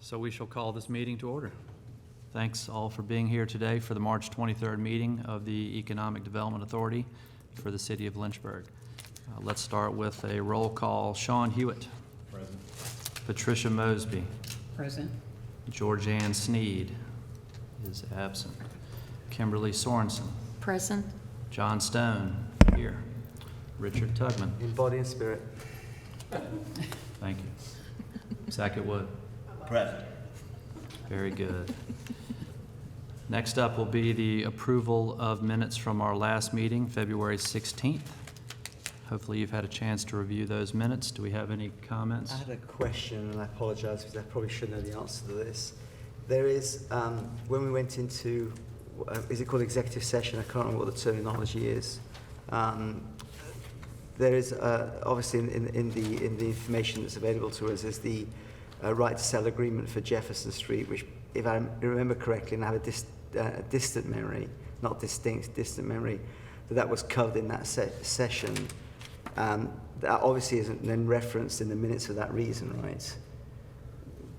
So we shall call this meeting to order. Thanks all for being here today for the March 23rd meeting of the Economic Development Authority for the City of Lynchburg. Let's start with a roll call. Sean Hewitt. Present. Patricia Mosby. Present. Georgianne Sneed is absent. Kimberly Sorensen. Present. John Stone, here. Richard Tugman. In body and spirit. Thank you. Sackett Wood. Present. Very good. Next up will be the approval of minutes from our last meeting, February 16th. Hopefully you've had a chance to review those minutes. Do we have any comments? I had a question, and I apologise because I probably should know the answer to this. There is, when we went into, is it called executive session? I can't remember what the terminology is. There is, obviously in the information that's available to us, is the right to sell agreement for Jefferson Street, which, if I remember correctly, and I have a distant memory, not distinct, distant memory, that was covered in that session. That obviously isn't then referenced in the minutes for that reason, right?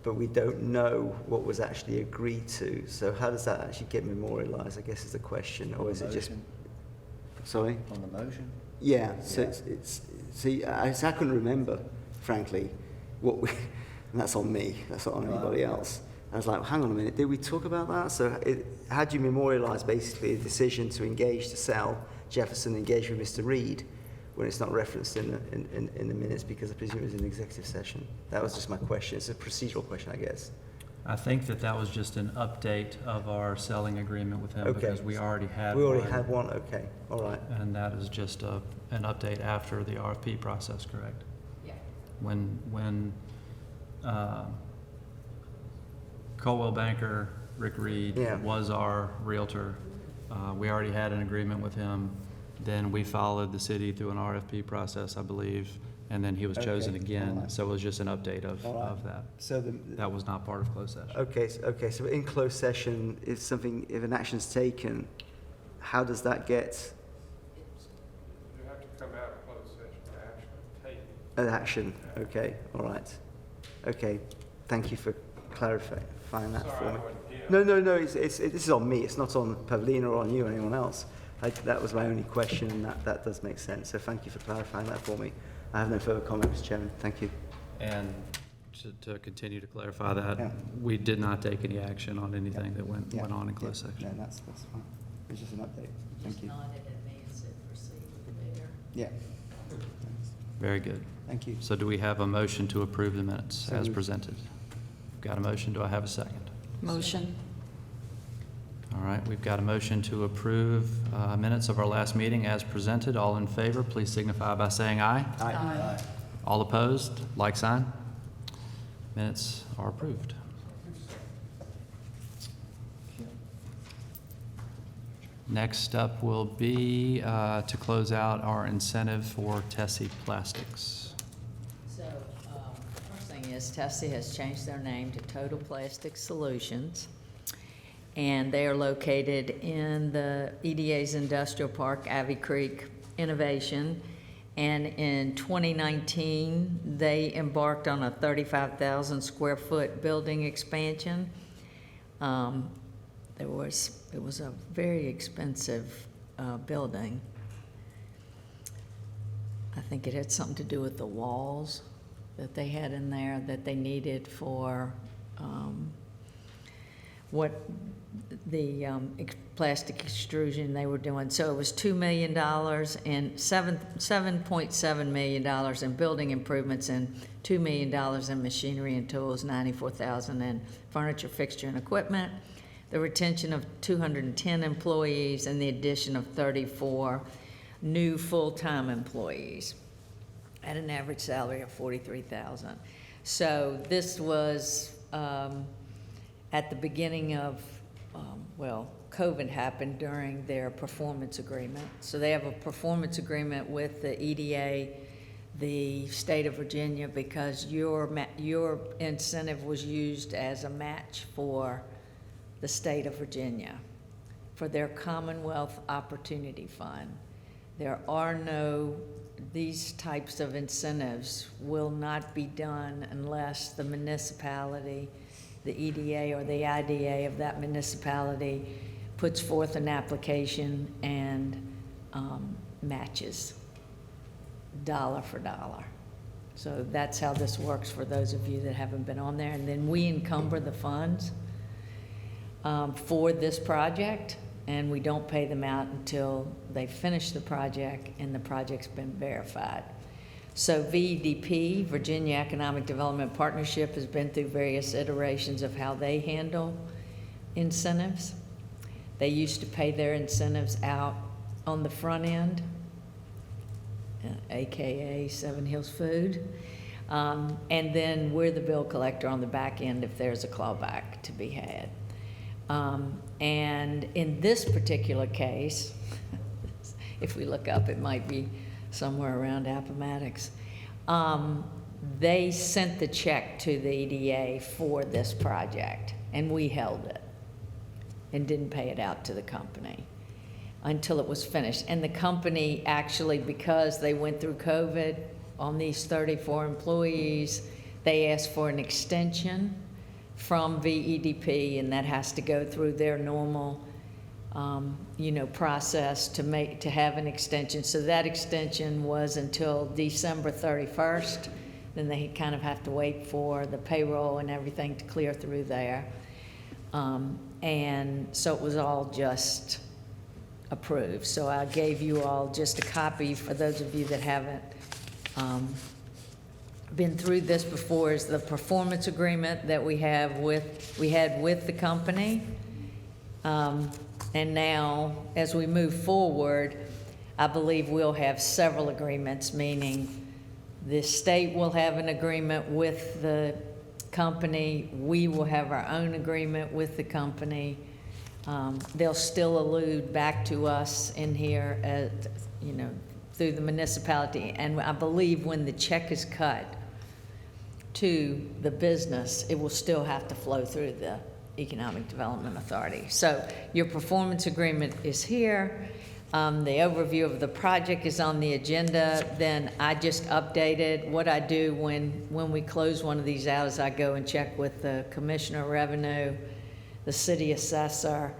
But we don't know what was actually agreed to. So how does that actually get memorialized, I guess is the question. Or is it just... Sorry? On the motion? Yeah, so it's see, I couldn't remember, frankly, what we... And that's on me, that's not on anybody else. I was like, hang on a minute, did we talk about that? So how do you memorialise basically a decision to engage to sell Jefferson, engage with Mr. Reed, when it's not referenced in the minutes, because I presume it was an executive session? That was just my question. It's a procedural question, I guess. I think that was just an update of our selling agreement with him, because we already had one. We already had one, okay, all right. And that is just an update after the RFP process, correct? Yeah. When Coldwell Banker, Rick Reed, was our realtor, we already had an agreement with him. Then we followed the city through an RFP process, I believe, and then he was chosen again. Right. So it was just an update of that. So that was not part of closed session. Okay. So in closed session, if an action's taken, how does that get? You have to come out of closed session to actually take An action. Okay. All right. Okay. Thank you for clarifying that Sorry, for I me. wasn't here. No. This is on me. It's not on Pavlina or on you or anyone else. That was my only question, and that does make sense. So thank you for clarifying that for me. I have no further comments, Mr. Chairman. Thank you. And to continue to clarify that, we did not take any action on anything that went on in closed session. No, that's fine. It's just an update. Thank you. Nodded at me and said proceed there. Yeah. Very good. Thank you. So do we have a motion to approve the minutes So as moved. presented? Got a motion. Do I have a second? Motion. All right, we've got a motion to approve minutes of our last meeting as presented. All in favor, please signify by saying aye. Aye. All opposed, like sign. Minutes are approved. Next up will be to close out our incentive for Tessie Plastics. So, first thing is Tessie has changed their name to Total Plastic Solutions, and they are located in the EDA's Industrial Park, Ivy Creek Innovation. And in 2019, they embarked on a 35,000 square foot building expansion. It was a very expensive building. I think it had something to do with the walls that they had in there that they needed for what the plastic extrusion they were doing. So it was $2 million and $7.7 million in building improvements and $2 million in machinery and tools, $94,000 in furniture, fixture, and equipment, the retention of 210 employees, and the addition of 34 new full-time employees at an average salary of $43,000. So this was at the beginning of, COVID happened during their performance agreement. So they have a performance agreement with the EDA, the state of Virginia, because your incentive was used as a match for the state of Virginia for their Commonwealth Opportunity Fund. These types of incentives will not be done unless the municipality the EDA or the IDA of that municipality puts forth an application and matches dollar for dollar. So that's how this works for those of you that haven't been on there. And then we encumber the funds for this project, and we don't pay them out until they finish the project and the project's been verified. So VEDP, Virginia Economic Development Partnership, has been through various iterations of how they handle incentives. They used to pay their incentives out on the front end, AKA Seven Hills Food. And then we're the bill collector on the back end if there's a clawback to be had. And in this particular case, if we look up, it might be somewhere around Appomattox. They sent the check to the EDA for this project, and we held it and didn't pay it out to the company until it was finished. And the company actually, because they went through COVID on these 34 employees, they asked for an extension from VEDP, and that has to go through their normal process to have an extension. So that extension was until December 31st. Then they kind of have to wait for the payroll and everything to clear through there. And so it was all just approved. So I gave you all just a copy for those of you that haven't been through this before, is the performance agreement that we had with the company. And now, as we move forward, I believe we'll have several agreements, meaning the state will have an agreement with the company, we will have our own agreement with the company. They'll still allude back to us in here at, through the municipality. And I believe when the check is cut to the business, it will still have to flow through the Economic Development Authority. So your performance agreement is here. The overview of the project is on the agenda. Then I just updated what I do when we close one of these out is I go and check with the Commissioner of Revenue, the city assessor,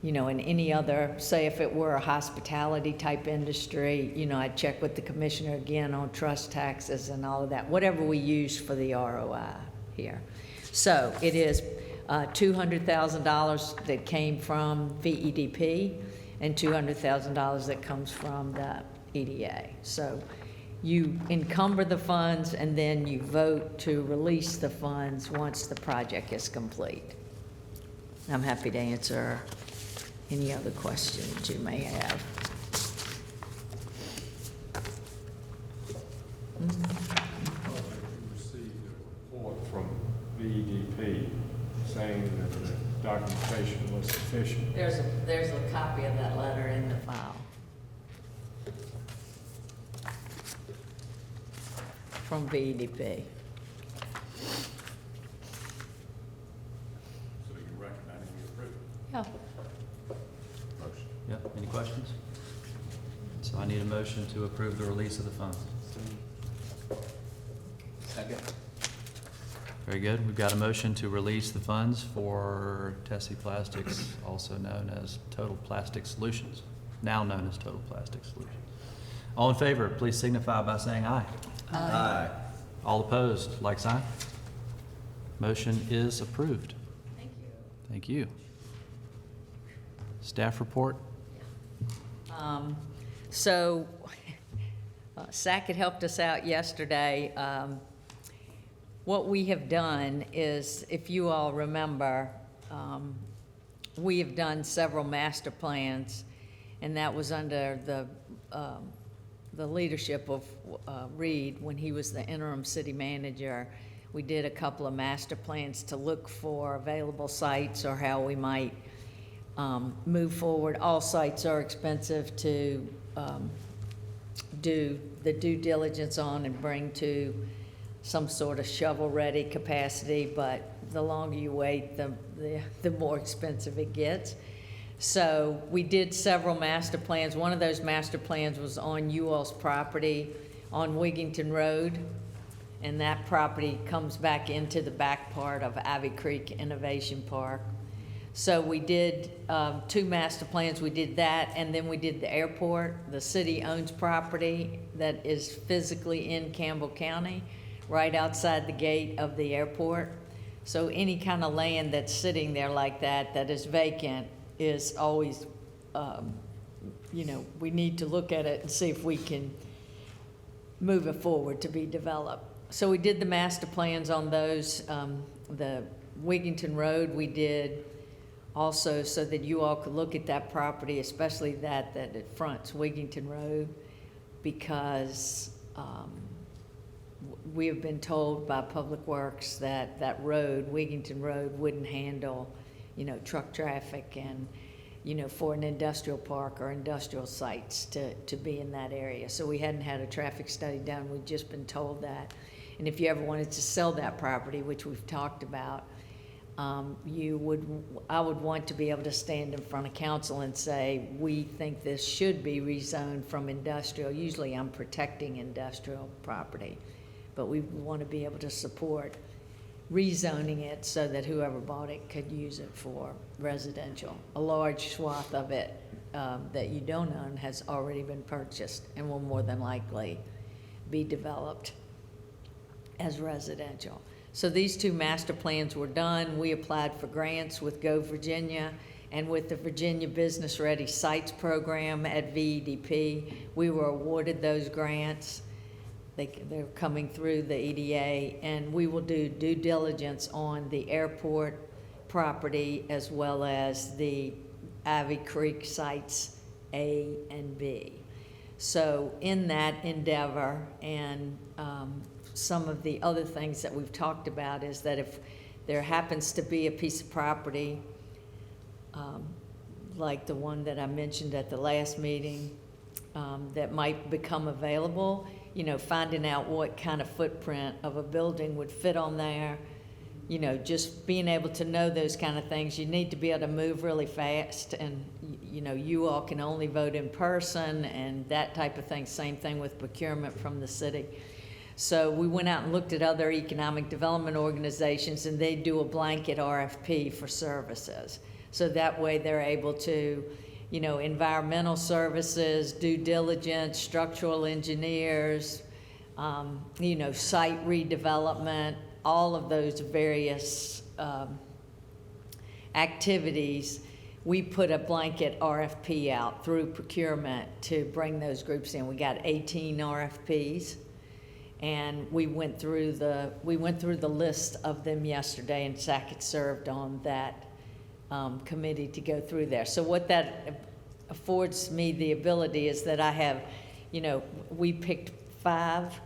and any other, say if it were a hospitality type industry, I'd check with the commissioner again on trust taxes and all of that, whatever we use for the ROI here. So it is $200,000 that came from VEDP and $200,000 that comes from the EDA. So you encumber the funds and then you vote to release the funds once the project is complete. I'm happy to answer any other questions you may have. Received a report from VEDP saying that the documentation was sufficient. There's a copy of that letter in the file. From VEDP. So you're recommending we approve? Yeah. Motion. Yep, any questions? So I need a motion to approve the release of the funds. Second. Very good. We've got a motion to release the funds for Tessie Plastics, also known as Total Plastic Solutions, now known as Total Plastic Solutions. All in favor, please signify by saying aye. Aye. All opposed, like sign. Motion is approved. Thank you. Thank you. Staff report? So Sackett helped us out yesterday. What we have done is, if you all remember, we have done several master plans, and that was under the leadership of Reed when he was the interim city manager. We did a couple of master plans to look for available sites or how we might move forward. All sites are expensive to do the due diligence on and bring to some sort of shovel-ready capacity, but the longer you wait, the more expensive it gets. So we did several master plans. One of those master plans was on you all's property on Wigington Road, and that property comes back into the back part of Ivy Creek Innovation Park. So we did 2 master plans. We did that, and then we did the airport. The city owns property that is physically in Campbell County, right outside the gate of the airport. So any kind of land that's sitting there like that, that is vacant, is always, you know, we need to look at it and see if we can move it forward to be developed. So we did the master plans on those. The Wigington Road we did also so that you all could look at that property, especially that it fronts Wigington Road, because we have been told by Public Works that that road, Wigington Road, wouldn't handle, you know, truck traffic and, you know, for an industrial park or industrial sites to be in that area. So we hadn't had a traffic study done. We'd just been told that. And if you ever wanted to sell that property, which we've talked about, I would want to be able to stand in front of council and say, we think this should be rezoned from industrial. Usually I'm protecting industrial property, but we want to be able to support rezoning it so that whoever bought it could use it for residential. A large swath of it that you don't own has already been purchased and will more than likely be developed as residential. So these 2 master plans were done. We applied for grants with Go Virginia and with the Virginia Business Ready Sites Program at VEDP. We were awarded those grants. They're coming through the EDA, and we will do due diligence on the airport property as well as the Ivy Creek sites A and B. So in that endeavor, and some of the other things that we've talked about is that if there happens to be a piece of property like the one that I mentioned at the last meeting that might become available, you know, finding out what kind of footprint of a building would fit on there, you know, just being able to know those kind of things. You need to be able to move really fast, and, you know, you all can only vote in person and that type of thing. Same thing with procurement from the city. So we went out and looked at other economic development organizations, and they do a blanket RFP for services. So that way they're able to, you know, environmental services, due diligence, structural engineers, you know, site redevelopment, all of those various activities. We put a blanket RFP out through procurement to bring those groups in. We got 18 RFPs. And we went through the list of them yesterday, and Sackett served on that committee to go through there. So what that affords me the ability is that I have, you know, we picked 5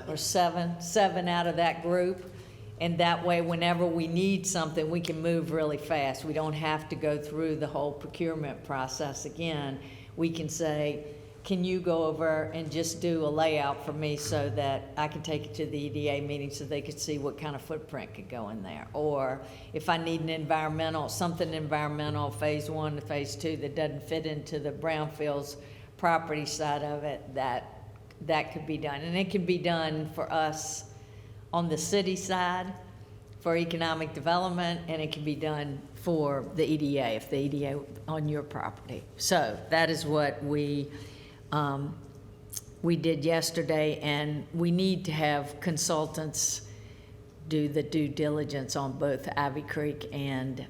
or 7 out of that group, and that way whenever we need something, we can move really fast. We don't have to go through the whole procurement process again. We can say, can you go over and just do a layout for me so that I can take it to the EDA meeting so they could see what kind of footprint could go in there? Or if I need an something environmental, phase 1 to phase 2 that doesn't fit into the brownfields property side of it, that could be done. And it can be done for us on the city side for economic development, and it can be done for the EDA, if the EDA on your property. So that is what we did yesterday, and we need to have consultants do the due diligence on both Ivy Creek and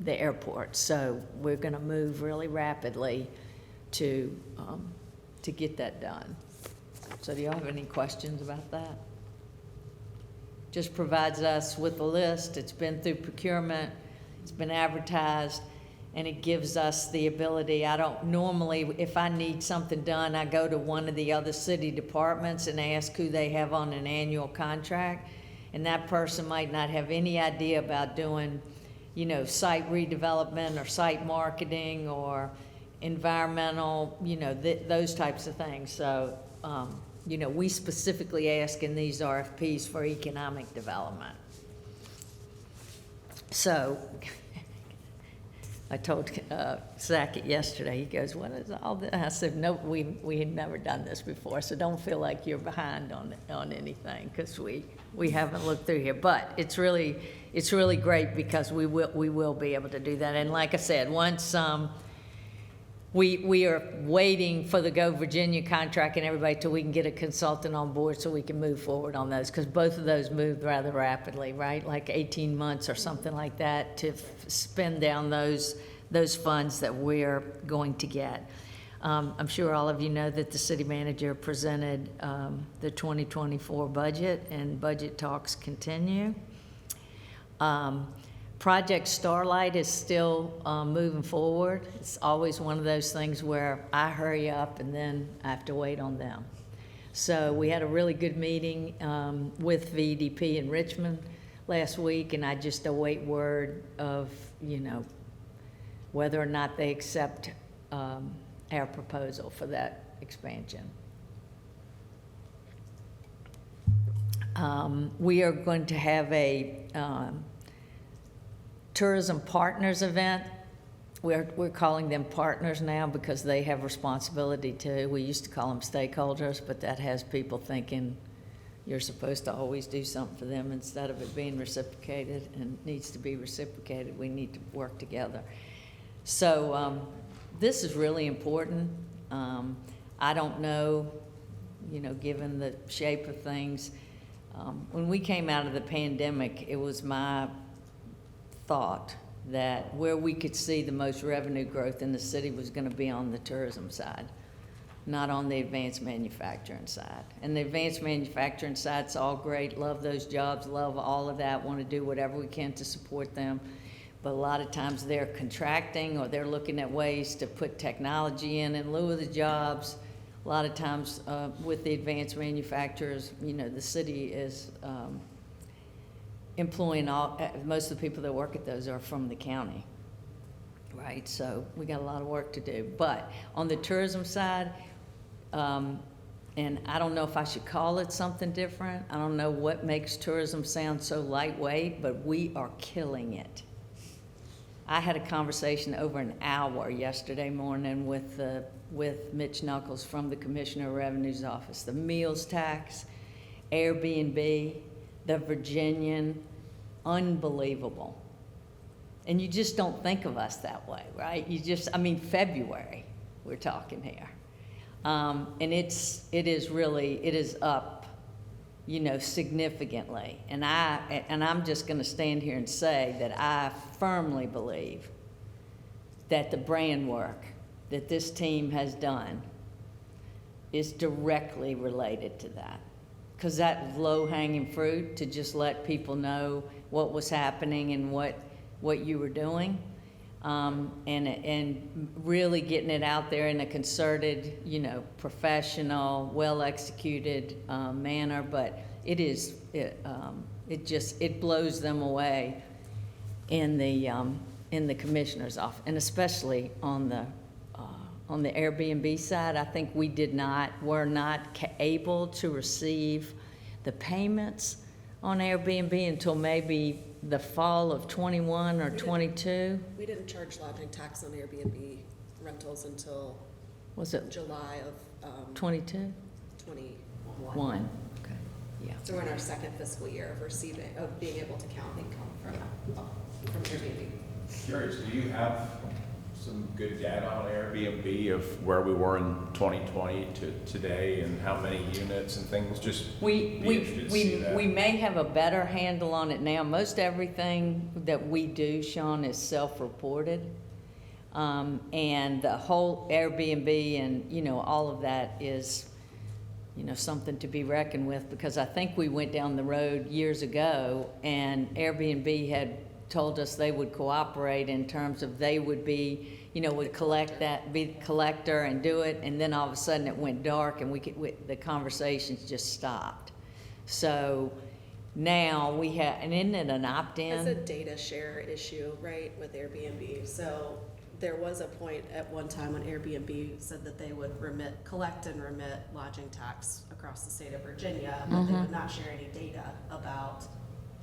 the airport. So we're going to move really rapidly to get that done. So do y'all have any questions about that? Just provides us with a list. It's been through procurement, it's been advertised, and it gives us the ability. I don't normally, if I need something done, I go to one of the other city departments and ask who they have on an annual contract, and that person might not have any idea about doing, you know, site redevelopment or site marketing or environmental, you know, those types of things. So, you know, we specifically ask in these RFPs for economic development. So I told Zach yesterday, he goes, what is all this? I said, no, we had never done this before, so don't feel like you're behind on anything, because we haven't looked through here. But it's really great because we will be able to do that. And like I said, once we are waiting for the Go Virginia contract and everybody till we can get a consultant on board so we can move forward on those, because both of those moved rather rapidly, right? Like 18 months or something like that to spend down those funds that we're going to get. I'm sure all of you know that the city manager presented the 2024 budget, and budget talks continue. Project Starlight is still moving forward. It's always one of those things where I hurry up and then I have to wait on them. So we had a really good meeting with VDP in Richmond last week, and I just await word of, whether or not they accept our proposal for that expansion. We are going to have a tourism partners event. We're calling them partners now because they have responsibility too. We used to call them stakeholders, but that has people thinking you're supposed to always do something for them instead of it being reciprocated, and it needs to be reciprocated. We need to work together. So this is really important. I don't know, given the shape of things, when we came out of the pandemic, it was my thought that where we could see the most revenue growth in the city was going to be on the tourism side, not on the advanced manufacturing side. And the advanced manufacturing side's all great, love those jobs, love all of that, want to do whatever we can to support them. But a lot of times they're contracting, or they're looking at ways to put technology in lieu of the jobs. A lot of times with the advanced manufacturers, the city is employing most of the people that work at those are from the county, right? So we got a lot of work to do. But on the tourism side, and I don't know if I should call it something different. I don't know what makes tourism sound so lightweight, but we are killing it. I had a conversation over an hour yesterday morning with Mitch Knuckles from the Commissioner of Revenue's office. The meals tax, Airbnb, the Virginian, unbelievable. And you just don't think of us that way, right? February, we're talking here. And it is up, significantly. And I'm just gonna stand here and say that I firmly believe that the brand work that this team has done is directly related to that. Because that low-hanging fruit to just let people know what was happening and what you were doing, and really getting it out there in a concerted, professional, well-executed manner. But it blows them away in the commissioner's office, and especially on the Airbnb side. I think we're not able to receive the payments on Airbnb until maybe the fall of 21 or 22. We didn't charge lodging tax on Airbnb rentals until Was it July of 22? 21. Okay, yeah. So we're in our second fiscal year of being able to count income from Airbnb. Curious, do you have some good data on Airbnb of where we were in 2020 to today, and how many units and things? Just be interested to see that. We may have a better handle on it now. Most everything that we do, Sean, is self-reported. And the whole Airbnb and, all of that is, something to be reckoned with, because I think we went down the road years ago and Airbnb had told us they would cooperate in terms of they would be, would collect that, be the collector and do it, and then all of a sudden it went dark and the conversations just stopped. So now we have, and isn't it an opt-in? It's a data share issue, right, with Airbnb. So there was a point at one time when Airbnb said that they would collect and remit lodging tax across the state of Virginia, but they would not share any data about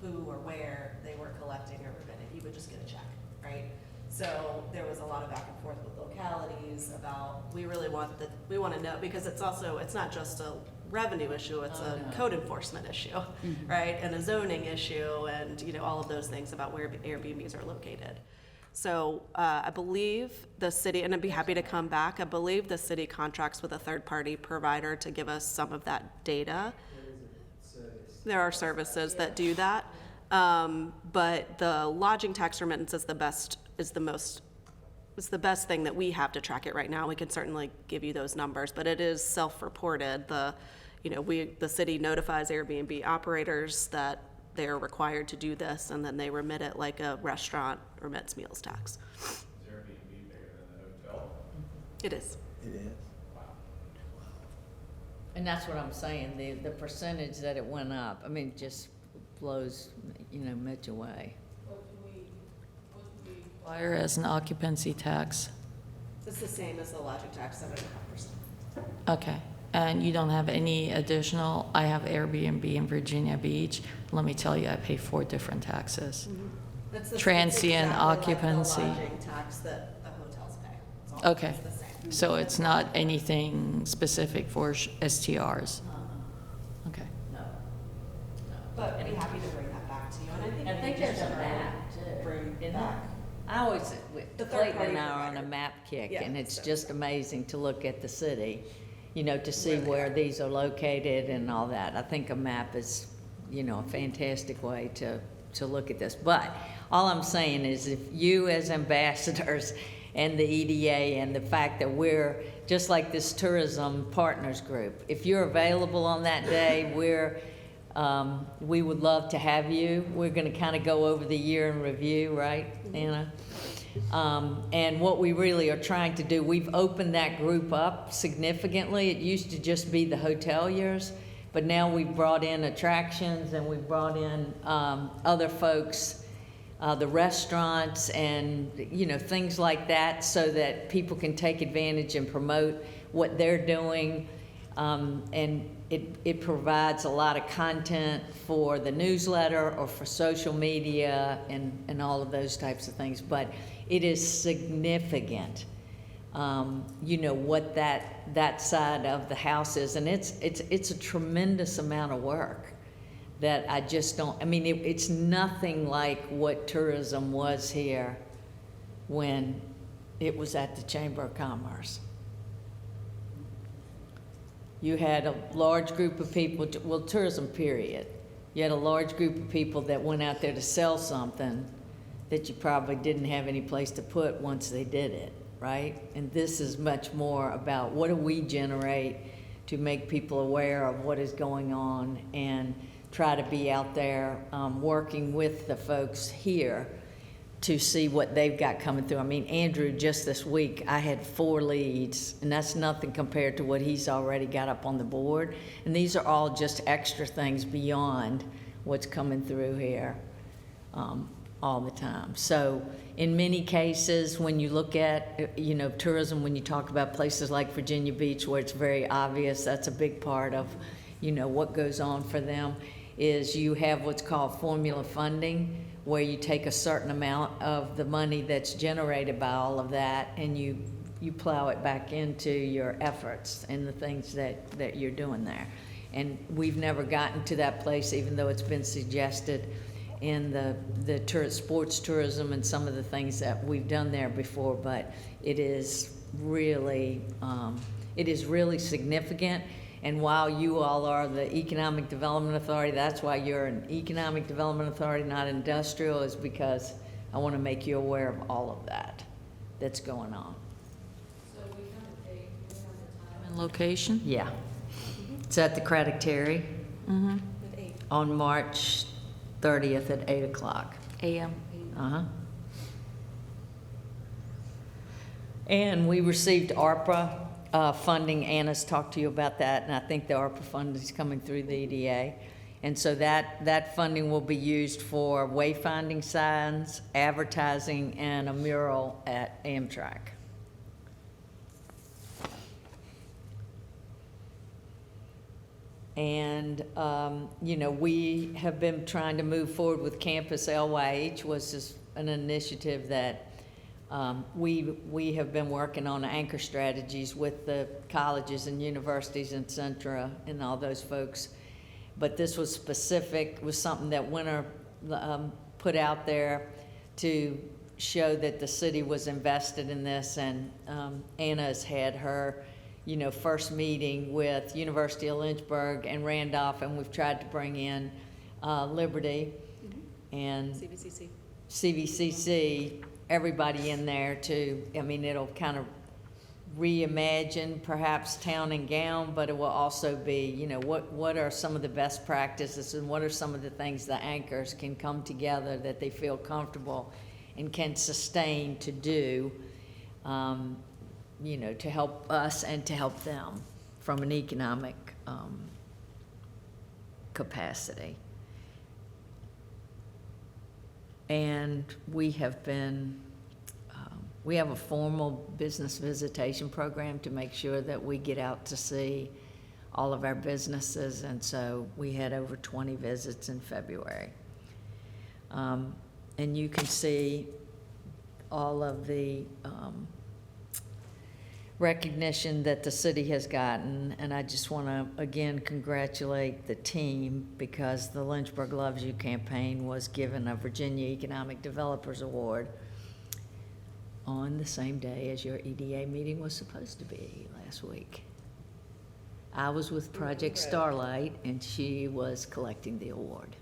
who or where they were collecting or remitting. You would just get a check, right? So there was a lot of back and forth with localities about, we want to know, because it's not just a revenue issue, it's a code enforcement issue, right? And a zoning issue, and, all of those things about where Airbnbs are located. So I believe the city, and I'd be happy to come back, I believe the city contracts with a third-party provider to give us some of that data. There are services that do that, but the lodging tax remittance is the best thing that we have to track it right now. We can certainly give you those numbers, but it is self-reported. The city notifies Airbnb operators that they're required to do this, and then they remit it like a restaurant remits meals tax. Is Airbnb bigger than the hotel? It is. It is. And that's what I'm saying, the percentage that it went up, I mean, it just blows, much away. Require as an occupancy tax. It's the same as the lodging tax, 7.5%. Okay. And you don't have any additional, I have Airbnb in Virginia Beach. Let me tell you, I pay 4 different taxes. It's Transient exactly occupancy. like the lodging tax that the hotels pay. It's all- Okay. It's the same. So it's not anything specific for STRs? Okay. No. But I'd be happy to bring that back to you, and I think. there's a map too. Bring Isn't back. I always, The Clayton third-party and I are on a provider. map kick, Yeah, and it's so- just amazing to look at the city, to see Where they where are. these are located and all that. I think a map is, a fantastic way to look at this. But all I'm saying is if you as ambassadors and the EDA and the fact that we're, just like this tourism partners group, if you're available on that day, we would love to have you. We're gonna kind of go over the year in review, right, Anna? And what we really are trying to do, we've opened that group up significantly. It used to just be the hoteliers, but now we've brought in attractions and we've brought in other folks, the restaurants and, things like that, so that people can take advantage and promote what they're doing. And it provides a lot of content for the newsletter or for social media and all of those types of things. But it is significant, what that side of the house is. And it's a tremendous amount of work that I just don't, it's nothing like what tourism was here when it was at the Chamber of Commerce. You had a large group of people, well, tourism period. You had a large group of people that went out there to sell something that you probably didn't have any place to put once they did it, right? And this is much more about what do we generate to make people aware of what is going on and try to be out there working with the folks here to see what they've got coming through. Andrew, just this week, I had 4 leads, and that's nothing compared to what he's already got up on the board. And these are all just extra things beyond what's coming through here all the time. So in many cases, when you look at, tourism, when you talk about places like Virginia Beach, where it's very obvious, that's a big part of, what goes on for them, is you have what's called formula funding, where you take a certain amount of the money that's generated by all of that and you plow it back into your efforts and the things that you're doing there. And we've never gotten to that place, even though it's been suggested in the sports tourism and some of the things that we've done there before, but it is really significant. And while you all are the Economic Development Authority, that's why you're an Economic Development Authority, not industrial, is because I want to make you aware of all of that's going on. So we have a date, we have a time and location? Yeah. It's at the Craddock-Terry Mm-hmm. At 8. on March 30th at 8 o'clock. AM. Uh-huh. And we received ARPA funding. Anna's talked to you about that, and I think the ARPA fund is coming through the EDA. And so that funding will be used for wayfinding signs, advertising, and a mural at Amtrak. And, we have been trying to move forward with Campus LYH, was just an initiative that We have been working on anchor strategies with the colleges and universities and Centra and all those folks. But this was specific, was something that Winter put out there to show that the city was invested in this. And Anna's had her, first meeting with University of Lynchburg and Randolph, and we've tried to bring in Liberty and CVCC, everybody in there to, it'll kind of reimagine perhaps town and gown, but it will also be, what are some of the best practices and what are some of the things the anchors can come together that they feel comfortable and can sustain to do, to help us and to help them from an economic capacity. And we have a formal business visitation program to make sure that we get out to see all of our businesses, and so we had over 20 visits in February. And you can see all of the recognition that the city has gotten, and I just want to again congratulate the team because the Lynchburg Loves You campaign was given a Virginia Economic Developers Award on the same day as your EDA meeting was supposed to be last week. I was with Project Starlight and she was collecting the award.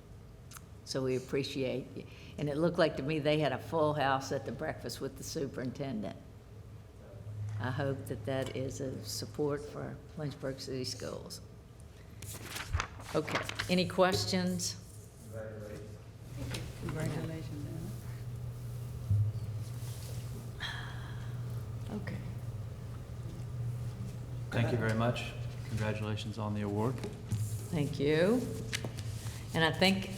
So we appreciate it. And it looked like to me they had a full house at the breakfast with the superintendent. I hope that that is a support for Lynchburg City Schools. Okay, any questions? Congratulations, Okay. Thank you very much. Congratulations on the award. Thank you. And I think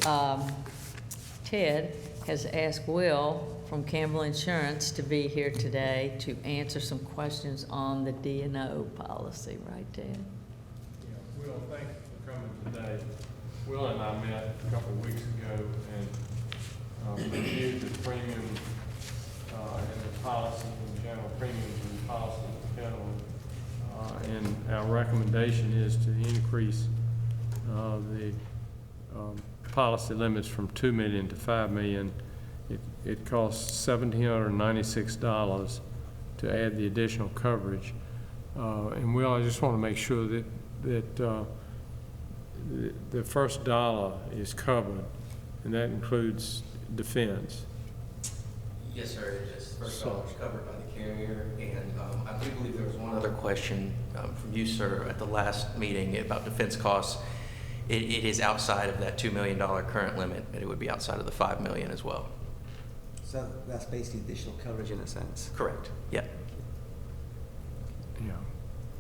Ted has asked Will from Campbell Insurance to be here today to answer some questions on the D&O policy, right, Ted? Yeah, Will, thank you for coming today. Will and I met a couple of weeks ago and reviewed the premium and the policy in general, premiums and policy in general. And our recommendation is to increase the policy limits from $2 million to $5 million. It costs $1,796 to add the additional coverage. And Will, I just want to make sure that the first dollar is covered, and that includes defense. Yes, sir. It is. First dollar is covered by the carrier, and I do believe there was one other question from you, sir, at the last meeting about defense costs. It is outside of that $2 million current limit, and it would be outside of the $5 million as well. So that's basically additional coverage in a sense. Correct. Yeah. Yeah.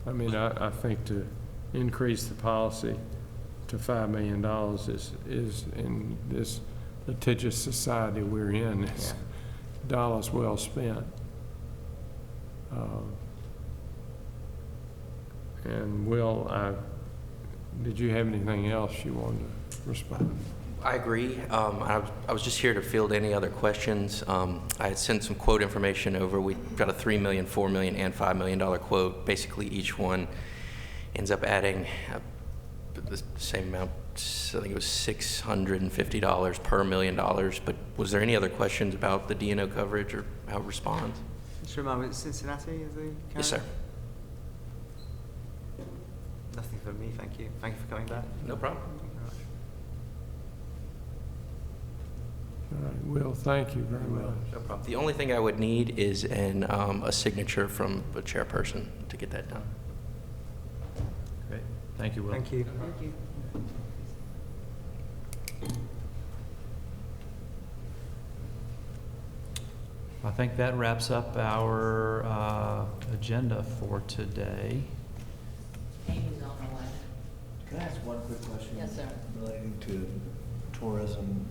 I mean, I think to increase the policy to $5 million is in this litigious society we're in, is dollars well spent. And Will, did you have anything else you wanted to respond? I agree. I was just here to field any other questions. I had sent some quote information over. We got a $3 million, $4 million, and $5 million quote. Basically, each one ends up adding the same amount. I think it was $650 per $1 million. But was there any other questions about the D&O coverage or how it responds? Just remind me, Cincinnati is the carrier? Yes, sir. Nothing for me, thank you. Thank you for coming back. No problem. All right, Will, thank you very much. No problem. The only thing I would need is a signature from a chairperson to get that done. Great. Thank you, Will. Thank you. Thank you. I think that wraps up our agenda for today. Amy's on the way. Can I ask one quick question? Yes, sir. Relating to tourism.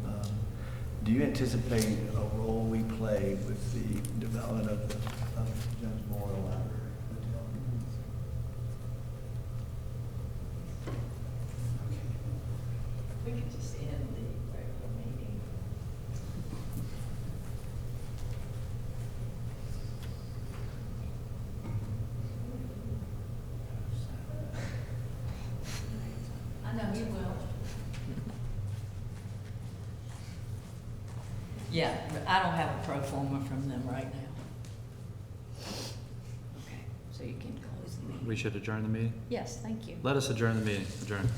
Do you anticipate a role we play with the development of the Jones Memorial Library Hotel? We could just end the regular meeting. Yeah, but I don't have a pro forma from them right now. Okay, so you can close the meeting. We should adjourn the meeting? Yes, thank you. Let us adjourn the meeting. Adjourn.